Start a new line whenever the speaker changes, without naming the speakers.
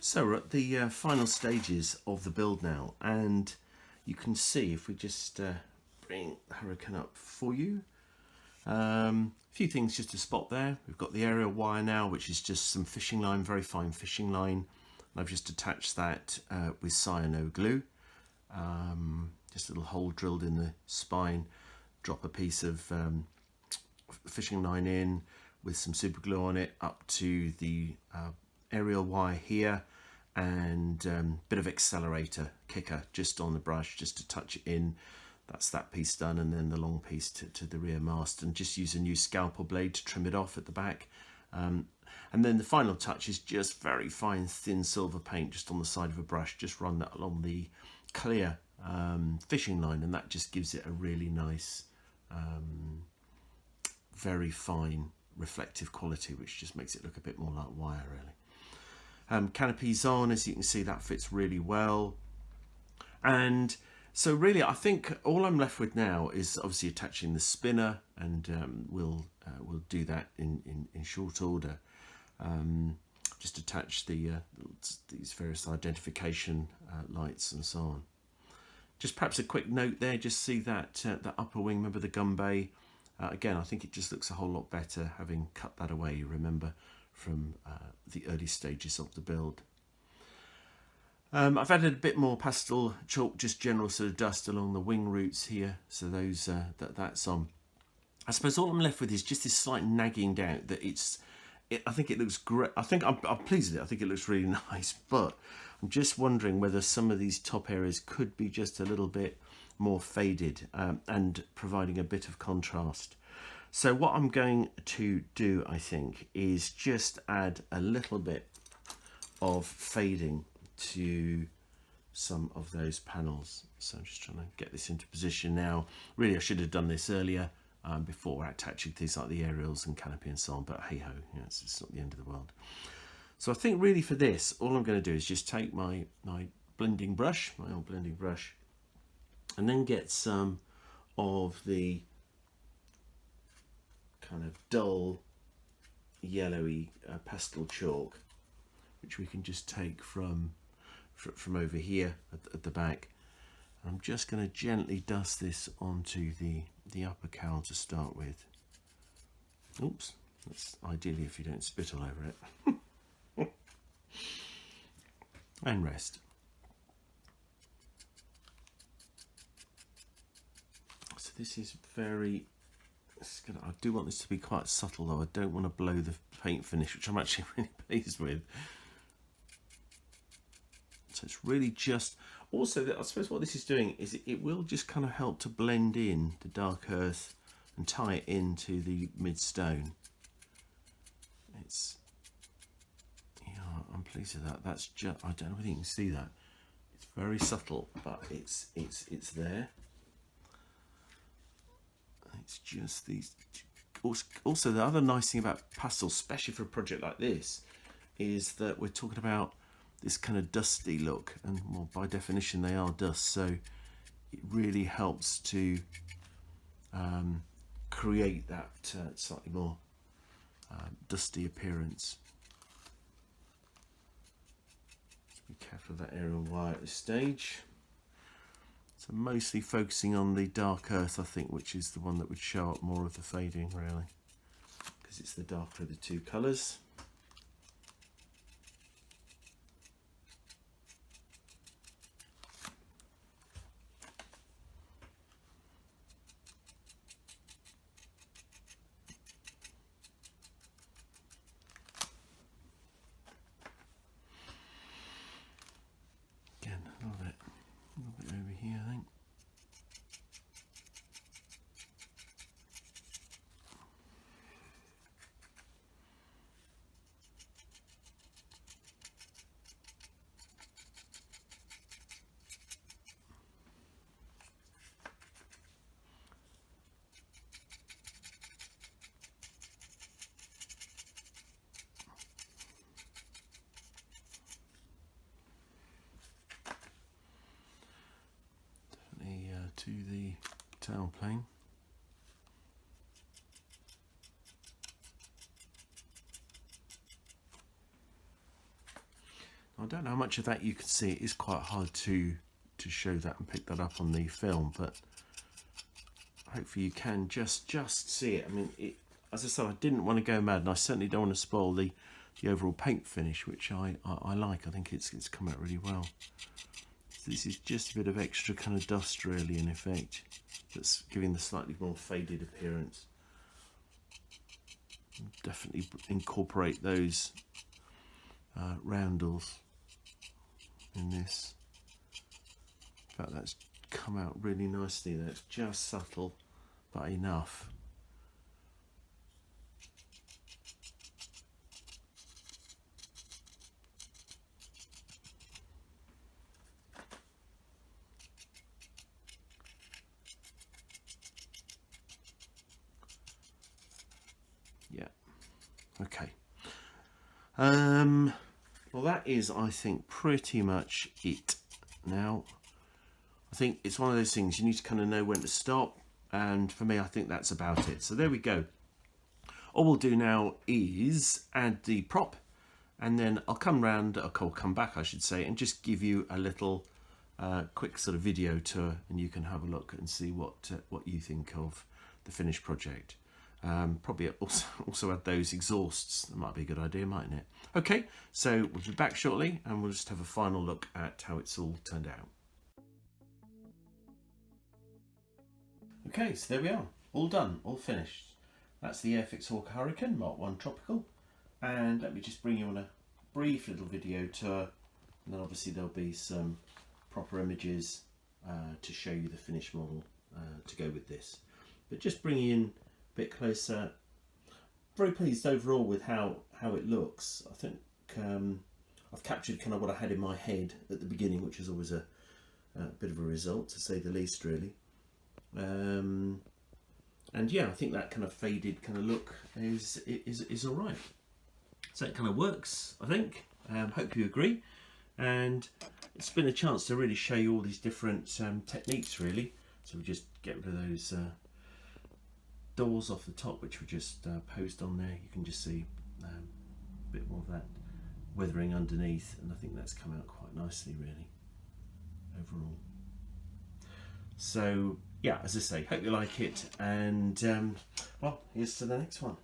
So we're at the final stages of the build now, and you can see, if we just bring Hurricane up for you, a few things just to spot there. We've got the aerial wire now, which is just some fishing line, very fine fishing line. I've just attached that with cyano glue, just a little hole drilled in the spine, drop a piece of fishing line in with some super glue on it up to the aerial wire here, and bit of accelerator kicker just on the brush just to touch it in. That's that piece done, and then the long piece to the rear mast, and just use a new scalpel blade to trim it off at the back. And then the final touch is just very fine thin silver paint just on the side of a brush. Just run that along the clear fishing line, and that just gives it a really nice very fine reflective quality, which just makes it look a bit more like wire really. Canopy's on, as you can see, that fits really well. And so really I think all I'm left with now is obviously attaching the spinner, and we'll do that in short order. Just attach the these various identification lights and so on. Just perhaps a quick note there, just see that that upper wing, remember the gun bay? Again, I think it just looks a whole lot better having cut that away, you remember, from the early stages of the build. I've added a bit more pastel chalk, just general sort of dust along the wing roots here, so those that's on. I suppose all I'm left with is just this slight nagging doubt that I think it looks great. I think I'm pleased with it. I think it looks really nice, but I'm just wondering whether some of these top areas could be just a little bit more faded and providing a bit of contrast. So what I'm going to do, I think, is just add a little bit of fading to some of those panels. So I'm just trying to get this into position now. Really, I should have done this earlier before attaching things like the aerials and canopy and so on, but hey ho, you know, it's not the end of the world. So I think really for this, all I'm going to do is just take my blending brush, my old blending brush, and then get some of the kind of dull yellowy pastel chalk, which we can just take from over here at the back. I'm just going to gently dust this onto the upper cowl to start with. Oops, that's ideally if you don't spit all over it. And rest. So this is very, I do want this to be quite subtle though. I don't want to blow the paint finish, which I'm actually really pleased with. So it's really just, also I suppose what this is doing is it will just kind of help to blend in the dark earth and tie it into the mid stone. It's, yeah, I'm pleased with that. That's just, I don't know whether you can see that. It's very subtle, but it's there. It's just these. Also, the other nice thing about pastels, especially for a project like this, is that we're talking about this kind of dusty look, and well, by definition they are dust, so it really helps to create that slightly more dusty appearance. Just be careful of that aerial wire at this stage. So mostly focusing on the dark earth, I think, which is the one that would show up more of the fading really, because it's the darker of the two colours. Again, a little bit over here, I think. To the tail plane. I don't know how much of that you can see. It is quite hard to show that and pick that up on the film, but hopefully you can just see it. I mean, as I said, I didn't want to go mad, and I certainly don't want to spoil the overall paint finish, which I like. I think it's come out really well. So this is just a bit of extra kind of dust, really, in effect, that's giving the slightly more faded appearance. Definitely incorporate those roundels in this. In fact, that's come out really nicely there. It's just subtle, but enough. Yeah. Okay. Well, that is, I think, pretty much it. Now, I think it's one of those things you need to kind of know when to stop, and for me, I think that's about it. So there we go. All we'll do now is add the prop, and then I'll come back, I should say, and just give you a little quick sort of video tour, and you can have a look and see what you think of the finished project. Probably also add those exhausts. That might be a good idea, mightn't it? Okay, so we'll be back shortly, and we'll just have a final look at how it's all turned out. Okay, so there we are, all done, all finished. That's the Airfix Hawker Hurricane Mark 1 Tropical, and let me just bring you on a brief little video tour, and then obviously there'll be some proper images to show you the finished model to go with this. But just bringing in a bit closer, very pleased overall with how it looks. I think I've captured kind of what I had in my head at the beginning, which is always a bit of a result, to say the least, really. And yeah, I think that kind of faded kind of look is all right. So it kind of works, I think. Hope you agree. And it's been a chance to really show you all these different techniques, really. So we just get rid of those doors off the top, which we just posed on there. You can just see a bit more of that weathering underneath, and I think that's come out quite nicely, really, overall. So yeah, as I say, hope you like it, and well, here's to the next one.